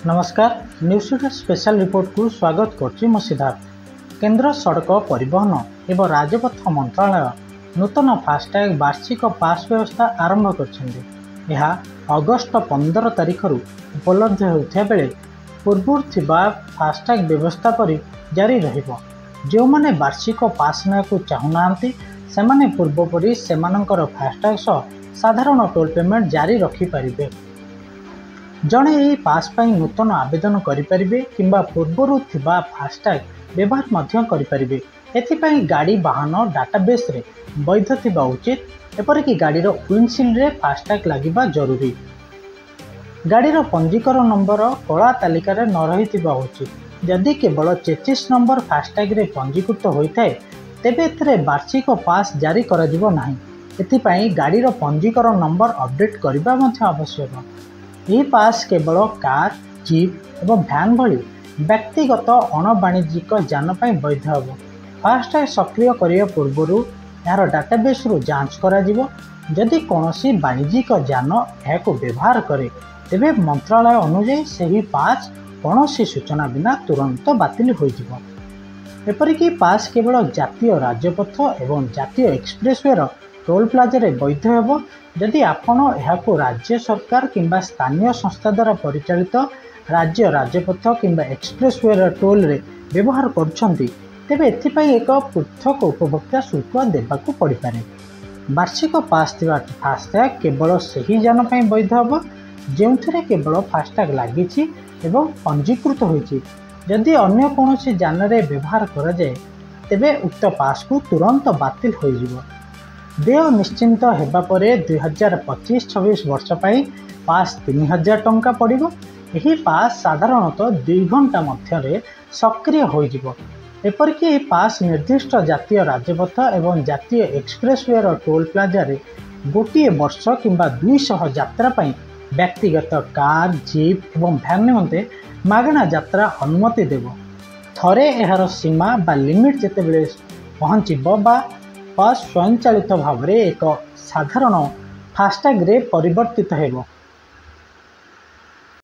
नमस्कार news special report को स्वागत करछि मो सिद्धार्थ। केंद्र सड़क परिवहन एवं राजपथ मंत्रालय नूतन फास्टैग वार्षिक पास व्यवस्था आरंभ कर अगस्ट 15 तारिख उपलब्ध होता बेले पूर्व थिबा फास्टैग व्यवस्था पर जारी रहिबो। जो माने वार्षिक पास को चाहूना से पूर्वपरी सेमानंकर फास्टैग साधारण टोल पेमेंट जारी रखिपारे। जड़े यही पास पाई नूतन आवेदन करें किंबा पूर्वर थिबा फास्टैग व्यवहार करें। एथिपाई गाड़ी वाहन डाटाबेस रे वैध थिबा उचित। एपरिक गाड़ीर विंडशील्ड रे फास्टैग लगिबा जरूरी। गाड़ीर पंजीकरण नंबर कला तालिकार न रही उचित। जदि केवल 33 नंबर फास्टैग रे पंजीकृत होता है तेबे एथिरे वार्षिक पास जारी करा नाही। एथिपाई गाड़ीर पंजीकरण नंबर अपडेट करबा मध्य आवश्यक। यह पास केवल कार जीप एवं भ्यान भली व्यक्तिगत अणवाणिज्यिक जान पर वैध हे। फास्टैग सक्रिय करने पूर्व यार डाटाबेस रु जांच करा जिवो। जदि कौनसी वाणिज्यिक जान यह व्यवहार करे तेबे मंत्रालय अनुसार सही पास कौनसी सूचना बिना तुरंत बातिल हो जिवो। एपरिकी पास केवल जातीय राजपथ एवं जातीय एक्सप्रेसवे टोल प्लाजा रे वैध हेबो। जदि आपण यहाको राज्य सरकार किंबा स्थानीय संस्था द्वारा परिचालित राज्य राजपथ किंबा एक्सप्रेसवे टोल रे व्यवहार करछंती तेबे एथिपाई एक पृथक उपभोक्ता शुल्क देबाकू पड़ी पारे। वार्षिक पास थिबा फास्टैग केवल सही जान पई वैध हेबो जेउथरे केवल फास्टैग लागिछि एवं पंजीकृत होइछि। जदि अन्य कोनोसी जान रे व्यवहार करा जाय तेबे उक्त पास को तुरंत बातिल हो जिवो। देय निश्चिंत हेबा परे 2025-26 वर्ष पाई पास 3000 टंका पड़िबो। एही पास साधारणतः 2 घंटा मध्यरे सक्रिय हो जिवो। एपरिक यह पास निर्दिष्ट जातीय राजपथ एवं जातीय एक्सप्रेसवे टोल प्लाजा रे गोटे वर्ष किंबा 200 यात्रा पाई व्यक्तिगत कार जीप एवं भ्यान निमंते मागणा यात्रा अनुमति देव। थरे एहार सीमा बा लिमिट जेतेबेले पहुँचब बा पास स्वयंचालित भाव में एक साधारण फास्टैग रे परिवर्तित हेबो।